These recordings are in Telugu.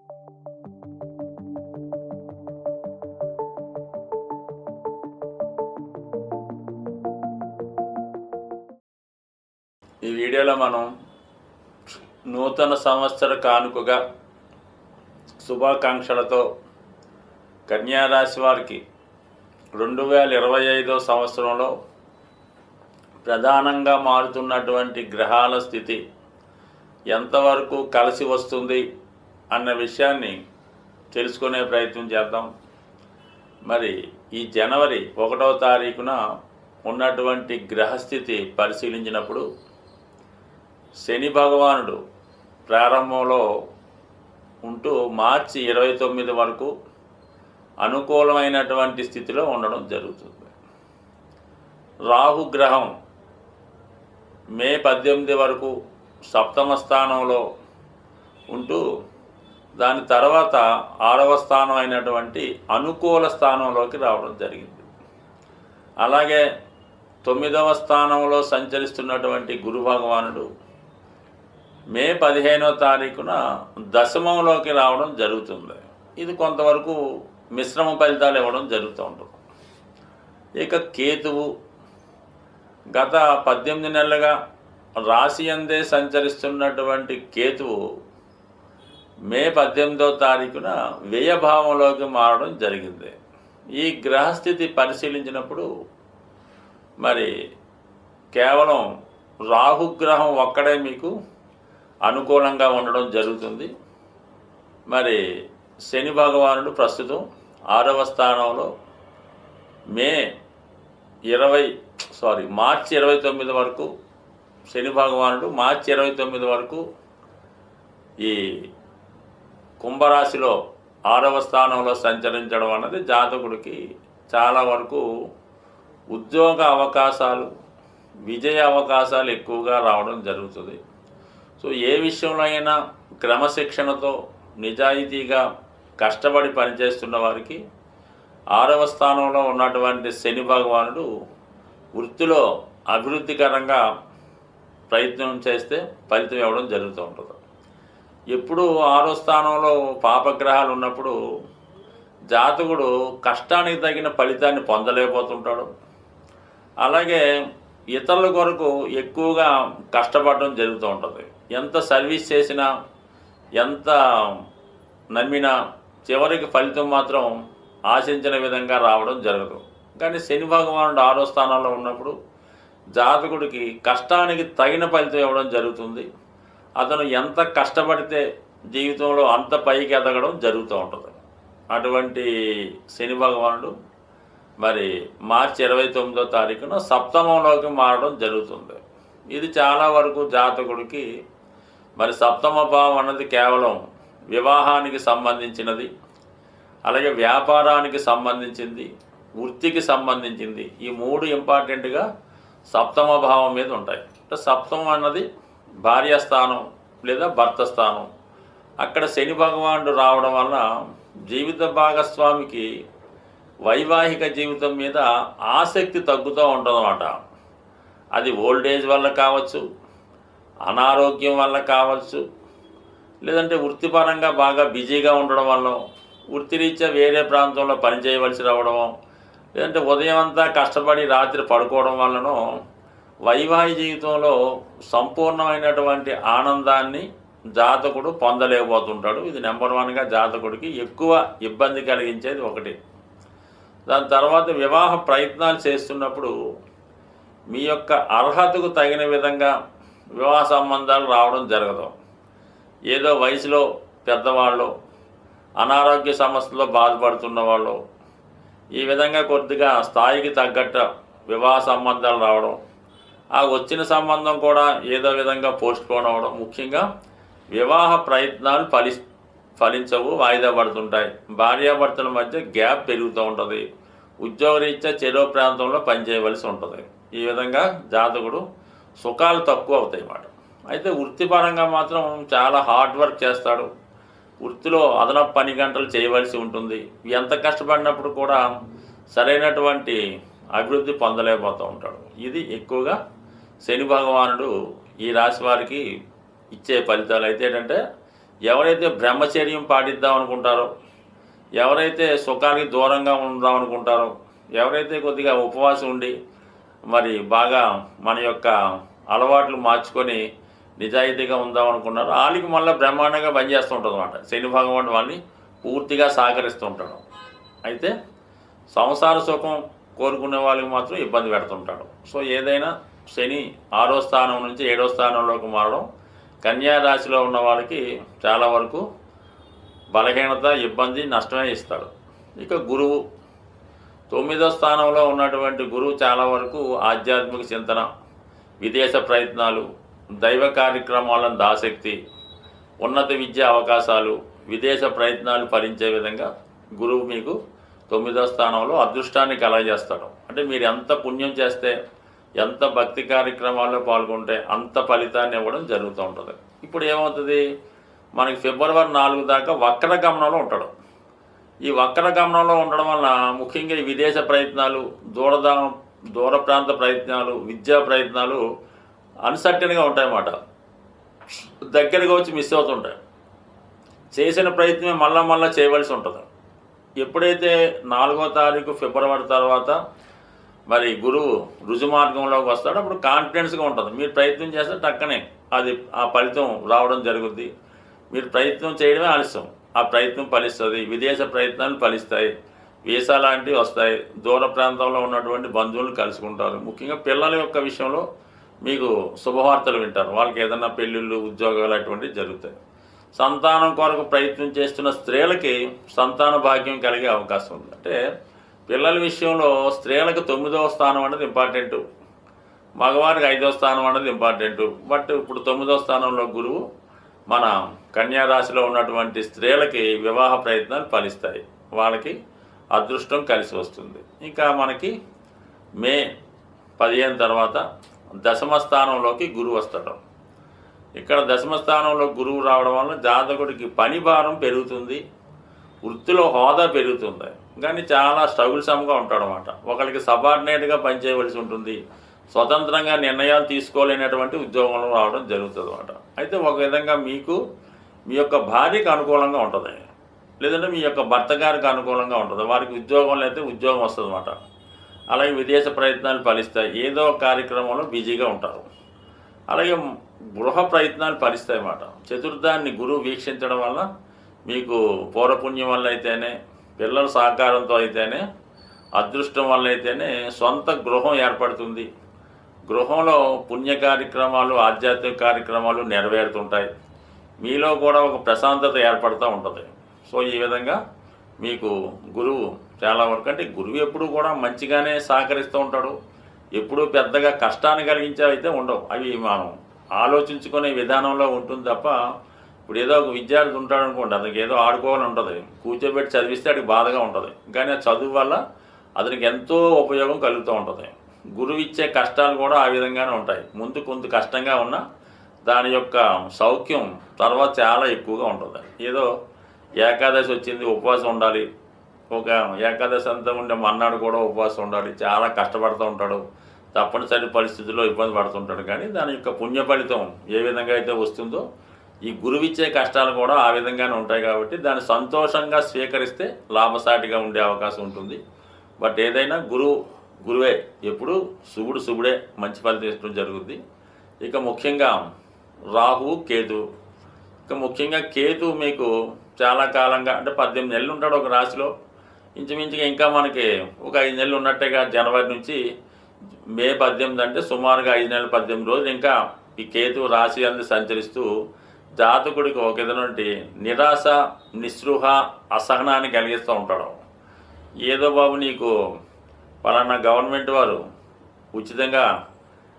ఈ వీడియోలో మనం నూతన సంవత్సర కానుకగా శుభాకాంక్షలతో కన్యారాశి వారికి 2025 సంవత్సరంలో ప్రధానంగా మారుతున్నటువంటి గ్రహాల స్థితి ఎంతవరకు కలిసి వస్తుంది అన్న విషయాన్ని తెలుసుకునే ప్రయత్నం చేద్దాం. మరి ఈ జనవరి 1వ తారీఖున ఉన్నటువంటి గ్రహస్థితి పరిశీలించినప్పుడు శని భగవానుడు ప్రారంభంలో ఉంటూ మార్చి 29 వరకు అనుకూలమైనటువంటి స్థితిలో ఉండడం జరుగుతుంది. రాహుగ్రహం మే 18 వరకు సప్తమ స్థానంలో ఉంటూ దాని తర్వాత 6వ స్థానం అయినటువంటి అనుకూల స్థానంలోకి రావడం జరిగింది. అలాగే 9వ స్థానంలో సంచరిస్తున్నటువంటి గురు భగవానుడు మే 15వ తారీఖున దశమంలోకి రావడం జరుగుతుంది. ఇది కొంతవరకు మిశ్రమ ఫలితాలు ఇవ్వడం జరుగుతూ ఉంటుంది. ఇక కేతువు గత 18 నెలలుగా రాశి అందే సంచరిస్తున్నటువంటి కేతువు మే 18వ తారీఖున వ్యయభావంలోకి మారడం జరిగింది. ఈ గ్రహస్థితి పరిశీలించినప్పుడు మరి కేవలం రాహుగ్రహం ఒక్కడే మీకు అనుకూలంగా ఉండడం జరుగుతుంది. మరి శని భగవానుడు ప్రస్తుతం 6వ స్థానంలో మార్చి 29 వరకు శని భగవానుడు మార్చి 29 వరకు ఈ కుంభరాశిలో 6వ స్థానంలో సంచరించడం అన్నది జాతకుడికి చాలా వరకు ఉద్యోగ అవకాశాలు, విజయ అవకాశాలు ఎక్కువగా రావడం జరుగుతుంది. సో ఏ విషయంలో అయినా క్రమశిక్షణతో నిజాయితీగా కష్టపడి పనిచేస్తున్న వారికి 6వ స్థానంలో ఉన్నటువంటి శని భగవానుడు వృత్తిలో అభివృద్ధికరంగా ప్రయత్నం చేస్తే ఫలితం ఇవ్వడం జరుగుతూ ఉంటుంది. ఎప్పుడు 6వ స్థానంలో పాపగ్రహాలు ఉన్నప్పుడు జాతకుడు కష్టానికి తగిన ఫలితాన్ని పొందలేకపోతుంటాడు. అలాగే ఇతరుల కొరకు ఎక్కువగా కష్టపడడం జరుగుతూ ఉంటుంది. ఎంత సర్వీస్ చేసినా, ఎంత నమ్మినా చివరికి ఫలితం మాత్రం ఆశించిన విధంగా రావడం జరగదు. కానీ శని భగవానుడు 6వ స్థానంలో ఉన్నప్పుడు జాతకుడికి కష్టానికి తగిన ఫలితం ఇవ్వడం జరుగుతుంది. అతను ఎంత కష్టపడితే జీవితంలో అంత పైకి ఎదగడం జరుగుతూ ఉంటుంది. అటువంటి శని భగవానుడు మరి మార్చి 29వ తారీఖున సప్తమంలోకి మారడం జరుగుతుంది. ఇది చాలా వరకు జాతకుడికి మరి సప్తమ భావం అన్నది కేవలం వివాహానికి సంబంధించినది, అలాగే వ్యాపారానికి సంబంధించింది, వృత్తికి సంబంధించింది. ఈ 3 ఇంపార్టెంట్గా సప్తమ భావం మీద ఉంటాయి. అంటే సప్తమం అన్నది భార్యాస్థానం లేదా భర్త స్థానం. అక్కడ శని భగవానుడు రావడం వల్ల జీవిత భాగస్వామికి వైవాహిక జీవితం మీద ఆసక్తి తగ్గుతూ ఉంటుందన్నమాట. అది ఓల్డేజ్ వల్ల కావచ్చు, అనారోగ్యం వల్ల కావచ్చు, లేదంటే వృత్తిపరంగా బాగా బిజీగా ఉండడం వల్ల, వృత్తిరీత్యా వేరే ప్రాంతంలో పనిచేయవలసి రావడమో, లేదంటే ఉదయం అంతా కష్టపడి రాత్రి పడుకోవడం వల్లనో వైవాహిక జీవితంలో సంపూర్ణమైనటువంటి ఆనందాన్ని జాతకుడు పొందలేకపోతుంటాడు. ఇది నెంబర్ 1గా జాతకుడికి ఎక్కువ ఇబ్బంది కలిగించేది ఒకటి. దాని తర్వాత వివాహ ప్రయత్నాలు చేస్తున్నప్పుడు మీ యొక్క అర్హతకు తగిన విధంగా వివాహ సంబంధాలు రావడం జరగదు. ఏదో వయసులో పెద్దవాళ్ళు, అనారోగ్య సమస్యలతో బాధపడుతున్న వాళ్ళు, ఈ విధంగా కొద్దిగా స్థాయికి తగ్గట్టు వివాహ సంబంధాలు రావడం, ఆ వచ్చిన సంబంధం కూడా ఏదో విధంగా పోస్ట్పోన్ అవ్వడం, ముఖ్యంగా వివాహ ప్రయత్నాలు ఫలించవు, వాయిదా పడుతుంటాయి. భార్యాభర్తల మధ్య గ్యాప్ పెరుగుతూ ఉంటుంది. ఉద్యోగరీత్యా చెరో ప్రాంతంలో పనిచేయవలసి ఉంటుంది. ఈ విధంగా జాతకుడు సుఖాలు తక్కువ అవుతాయి అన్నమాట. అయితే వృత్తిపరంగా మాత్రం చాలా హార్డ్ వర్క్ చేస్తాడు. వృత్తిలో అదనపు పని గంటలు చేయవలసి ఉంటుంది. ఎంత కష్టపడినప్పుడు కూడా సరైనటువంటి అభివృద్ధి పొందలేకపోతూ ఉంటాడు. ఇది ఎక్కువగా శని భగవానుడు ఈ రాశి వారికి ఇచ్చే ఫలితాలు. అయితే ఏంటంటే ఎవరైతే బ్రహ్మచర్యం పాటిద్దాం అనుకుంటారో, ఎవరైతే సుఖానికి దూరంగా ఉందాం అనుకుంటారో, ఎవరైతే కొద్దిగా ఉపవాసం ఉండి మరి బాగా మన యొక్క అలవాట్లు మార్చుకొని నిజాయితీగా ఉందాం అనుకున్నారో వాళ్ళకి మళ్ళీ బ్రహ్మాండంగా పనిచేస్తూ ఉంటుంది అన్నమాట. శని భగవానుడు వాళ్ళని పూర్తిగా సహకరిస్తూ ఉంటాడు. అయితే సంసార సుఖం కోరుకునే వాళ్ళకి మాత్రం ఇబ్బంది పెడుతుంటాడు. సో ఏదైనా శని 6వ స్థానం నుంచి 7వ స్థానంలోకి మారడం కన్యా రాశిలో ఉన్న వాళ్ళకి చాలా వరకు బలహీనత, ఇబ్బంది, నష్టమే ఇస్తాడు. ఇక గురువు 9వ స్థానంలో ఉన్నటువంటి గురువు చాలా వరకు ఆధ్యాత్మిక చింతన, విదేశ ప్రయత్నాలు, దైవ కార్యక్రమాలను ఆసక్తి, ఉన్నత విద్యా అవకాశాలు, విదేశ ప్రయత్నాలు ఫలించే విధంగా గురువు మీకు 9వ స్థానంలో అదృష్టాన్ని కలగజేస్తాడు. అంటే మీరు ఎంత పుణ్యం చేస్తే, ఎంత భక్తి కార్యక్రమాల్లో పాల్గొంటే అంత ఫలితాన్ని ఇవ్వడం జరుగుతూ ఉంటుంది. ఇప్పుడు ఏమవుతుంది, మనకి ఫిబ్రవరి 4 దాకా వక్ర గమనంలో ఉంటాడు. ఈ వక్ర గమనంలో ఉండడం వల్ల ముఖ్యంగా ఈ విదేశ ప్రయత్నాలు, దూర ప్రాంత ప్రయత్నాలు, విద్యా ప్రయత్నాలు అన్సర్టన్గా ఉంటాయన్నమాట. దగ్గరగా వచ్చి మిస్ అవుతుంటాయి. చేసిన ప్రయత్నమే మళ్ళా చేయవలసి ఉంటుంది. ఎప్పుడైతే 4వ తారీఖు ఫిబ్రవరి తర్వాత మరి గురువు రుజుమార్గంలోకి వస్తాడో అప్పుడు కాన్ఫిడెన్స్గా ఉంటుంది. మీరు ప్రయత్నం చేస్తే టక్కనే అది ఆ ఫలితం రావడం జరుగుద్ది. మీరు ప్రయత్నం చేయడమే ఆలస్యం, ఆ ప్రయత్నం ఫలిస్తుంది. విదేశ ప్రయత్నాలు ఫలిస్తాయి, వీసా లాంటివి వస్తాయి, దూర ప్రాంతంలో ఉన్నటువంటి బంధువులను కలుసుకుంటారు. ముఖ్యంగా పిల్లల యొక్క విషయంలో మీకు శుభవార్తలు వింటారు. వాళ్ళకి ఏదైనా పెళ్ళిళ్ళు, ఉద్యోగాలు అటువంటివి జరుగుతాయి. సంతానం కొరకు ప్రయత్నం చేస్తున్న స్త్రీలకి సంతాన భాగ్యం కలిగే అవకాశం ఉంది. అంటే పిల్లల విషయంలో స్త్రీలకు 9వ స్థానం అనేది ఇంపార్టెంటు, మగవారికి 5వ స్థానం అనేది ఇంపార్టెంటు. బట్ ఇప్పుడు 9వ స్థానంలో గురువు మన కన్యా రాశిలో ఉన్నటువంటి స్త్రీలకి వివాహ ప్రయత్నాలు ఫలిస్తాయి, వాళ్ళకి అదృష్టం కలిసి వస్తుంది. ఇంకా మనకి మే 15 తర్వాత 10వ స్థానంలోకి గురువు వస్తాడు. ఇక్కడ 10వ స్థానంలో గురువు రావడం వల్ల జాతకుడికి పని భారం పెరుగుతుంది, వృత్తిలో హోదా పెరుగుతుంది, కానీ చాలా స్ట్రగుల్సమ్గా ఉంటాడనమాట. ఒకరికి సబార్డినేట్గా పనిచేయవలసి ఉంటుంది, స్వతంత్రంగా నిర్ణయాలు తీసుకోలేనటువంటి ఉద్యోగంలో రావడం జరుగుతుంది అన్నమాట. అయితే ఒక విధంగా మీకు మీ యొక్క భార్యకు అనుకూలంగా ఉంటుంది, లేదంటే మీ యొక్క భర్త గారికి అనుకూలంగా ఉంటుంది. వారికి ఉద్యోగంలో అయితే ఉద్యోగం వస్తుంది అన్నమాట. అలాగే విదేశ ప్రయత్నాలు ఫలిస్తాయి, ఏదో కార్యక్రమంలో బిజీగా ఉంటారు. అలాగే గృహ ప్రయత్నాలు ఫలిస్తాయి అన్నమాట. చతుర్థాన్ని గురువు వీక్షించడం వల్ల మీకు పూర్వపుణ్యం వల్ల అయితేనే, పిల్లల సహకారంతో అయితేనే, అదృష్టం వల్ల అయితేనే సొంత గృహం ఏర్పడుతుంది. గృహంలో పుణ్య కార్యక్రమాలు, ఆధ్యాత్మిక కార్యక్రమాలు నెరవేరుతుంటాయి. మీలో కూడా ఒక ప్రశాంతత ఏర్పడుతూ ఉంటుంది. సో ఈ విధంగా మీకు గురువు చాలా వరకు, అంటే గురువు ఎప్పుడు కూడా మంచిగానే సహకరిస్తూ ఉంటాడు. ఎప్పుడూ పెద్దగా కష్టాన్ని కలిగించే అయితే ఉండవు. అవి మనం ఆలోచించుకునే విధానంలో ఉంటుంది తప్ప, ఇప్పుడు ఏదో ఒక విద్యార్థి ఉంటాడు అనుకోండి, అతనికి ఏదో ఆడుకోవాలని ఉంటుంది, కూర్చోబెట్టి చదివిస్తే అడికి బాధగా ఉంటుంది. కానీ ఆ చదువు వల్ల అతనికి ఎంతో ఉపయోగం కలుగుతూ ఉంటుంది. గురువు ఇచ్చే కష్టాలు కూడా ఆ విధంగానే ఉంటాయి. ముందు కొంత కష్టంగా ఉన్నా దాని యొక్క సౌఖ్యం తర్వాత చాలా ఎక్కువగా ఉంటుంది. ఏదో ఏకాదశి వచ్చింది ఉపవాసం ఉండాలి, ఒక ఏకాదశి అంతా ఉండే మన్నాడు కూడా ఉపవాసం ఉండాలి, చాలా కష్టపడుతూ ఉంటాడు, తప్పనిసరి పరిస్థితుల్లో ఇబ్బంది పడుతుంటాడు. కానీ దాని యొక్క పుణ్య ఫలితం ఏ విధంగా అయితే వస్తుందో ఈ గురువిచ్చే కష్టాలు కూడా ఆ విధంగానే ఉంటాయి. కాబట్టి దాన్ని సంతోషంగా స్వీకరిస్తే లాభసాటిగా ఉండే అవకాశం ఉంటుంది. బట్ ఏదైనా గురువే, ఎప్పుడు శుభుడే మంచి ఫలితం ఇష్టం జరుగుద్ది. ఇక ముఖ్యంగా రాహు, కేతు. ఇక ముఖ్యంగా కేతు మీకు చాలా కాలంగా, అంటే 18 నెలలు ఉంటాడు ఒక రాశిలో. ఇంచుమించుగా ఇంకా మనకి ఒక 5 నెలలు ఉన్నట్టేగా. జనవరి నుంచి మే 18 అంటే సుమారుగా 5 నెలలు 18 రోజులు ఇంకా ఈ కేతు రాశి అనేది సంచరిస్తూ జాతకుడికి ఒక విధంటి నిరాశ, నిస్పృహ, అసహనాన్ని కలిగిస్తూ ఉంటాడు. ఏదో బాబు నీకు పలానా గవర్నమెంట్ వారు ఉచితంగా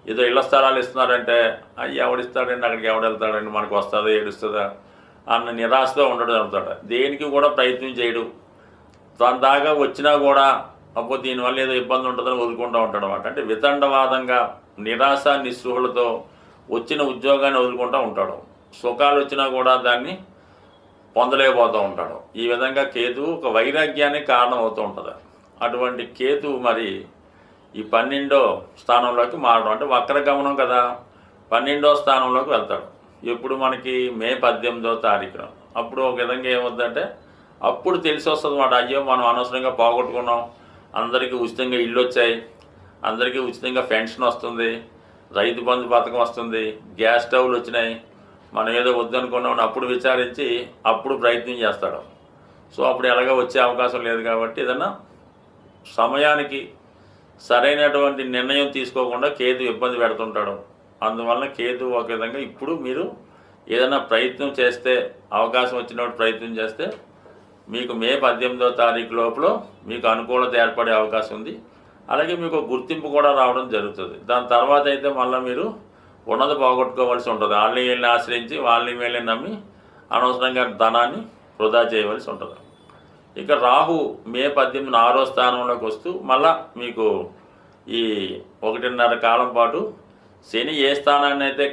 ఏదో ఇళ్ల స్థలాలు ఇస్తున్నారంటే అయ్యి ఎవడిస్తాడండి, అక్కడికి ఎవడు వెళ్తాడండి, మనకు వస్తుందా ఏడుస్తుందా అన్న నిరాశతో ఉండడం జరుగుతాడు. దేనికి కూడా ప్రయత్నం చేయడు. దాని దాకా వచ్చినా కూడా అప్పుడు దీనివల్ల ఏదో ఇబ్బంది ఉంటుందని వదులుకుంటూ ఉంటాడు అన్నమాట. అంటే వితండవాదంగా, నిరాశ, నిస్పృహలతో వచ్చిన ఉద్యోగాన్ని వదులుకుంటూ ఉంటాడు. సుఖాలు వచ్చినా కూడా దాన్ని పొందలేకపోతూ ఉంటాడు. ఈ విధంగా కేతు ఒక వైరాగ్యానికి కారణం అవుతూ ఉంటుంది. అటువంటి కేతు మరి ఈ 12వ స్థానంలోకి మారడం, అంటే వక్రగమనం కదా, 12వ స్థానంలోకి వెళ్తాడు. ఎప్పుడు మనకి మే 18వ తారీఖున. అప్పుడు ఒక విధంగా ఏమవుతుందంటే అప్పుడు తెలిసి వస్తుంది మాట, అయ్యో మనం అనవసరంగా పోగొట్టుకున్నాం, అందరికీ ఉచితంగా ఇళ్ళు వచ్చాయి, అందరికీ ఉచితంగా పెన్షన్ వస్తుంది, రైతు బంధు పథకం వస్తుంది, గ్యాస్ స్టవ్లు వచ్చినాయి, మనం ఏదో వద్దనుకున్నామని అప్పుడు విచారించి అప్పుడు ప్రయత్నం చేస్తాడు. సో అప్పుడు ఎలాగో వచ్చే అవకాశం లేదు కాబట్టి ఏదన్నా సమయానికి సరైనటువంటి నిర్ణయం తీసుకోకుండా కేతు ఇబ్బంది పెడుతుంటాడు. అందువలన కేతు ఒక విధంగా ఇప్పుడు మీరు ఏదైనా ప్రయత్నం చేస్తే, అవకాశం వచ్చినప్పుడు ప్రయత్నం చేస్తే మీకు మే 18వ తారీఖు లోపల మీకు అనుకూలత ఏర్పడే అవకాశం ఉంది. అలాగే మీకు గుర్తింపు కూడా రావడం జరుగుతుంది. దాని తర్వాత అయితే మళ్ళీ మీరు ఉన్నది పోగొట్టుకోవాల్సి ఉంటుంది. వాళ్ళని వీళ్ళని ఆశ్రయించి వాళ్ళని వీళ్ళని నమ్మి అనవసరంగా ధనాన్ని వృధా చేయవలసి ఉంటుంది. ఇక రాహు మే 18 6వ స్థానంలోకి వస్తూ మళ్ళా మీకు ఈ 1.5 కాలం పాటు శని ఏ స్థానాన్ని అయితే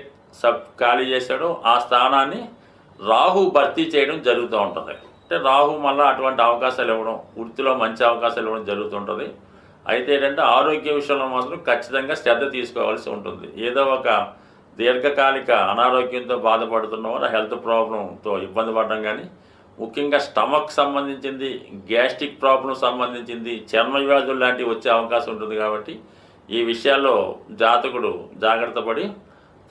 ఖాళీ చేశాడో ఆ స్థానాన్ని రాహు భర్తీ చేయడం జరుగుతూ ఉంటుంది. అంటే రాహు మళ్ళీ అటువంటి అవకాశాలు ఇవ్వడం, వృత్తిలో మంచి అవకాశాలు ఇవ్వడం జరుగుతుంటుంది. అయితే ఏంటంటే ఆరోగ్య విషయంలో మాత్రం ఖచ్చితంగా శ్రద్ధ తీసుకోవాల్సి ఉంటుంది. ఏదో ఒక దీర్ఘకాలిక అనారోగ్యంతో బాధపడుతున్న వాళ్ళు హెల్త్ ప్రాబ్లంతో ఇబ్బంది పడడం కానీ, ముఖ్యంగా స్టమక్ సంబంధించింది, గ్యాస్ట్రిక్ ప్రాబ్లం సంబంధించింది, చర్మ వ్యాధులు లాంటివి వచ్చే అవకాశం ఉంటుంది. కాబట్టి ఈ విషయాల్లో జాతకుడు జాగ్రత్త పడి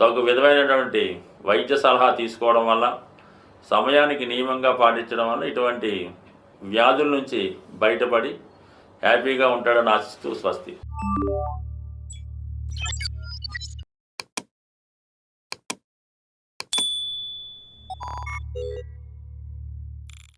తగు విధమైనటువంటి వైద్య సలహా తీసుకోవడం వల్ల, సమయానికి నియమంగా పాటించడం వల్ల ఇటువంటి వ్యాధుల నుంచి బయటపడి హ్యాపీగా ఉంటాడని ఆశిస్తూ స్వస్తి.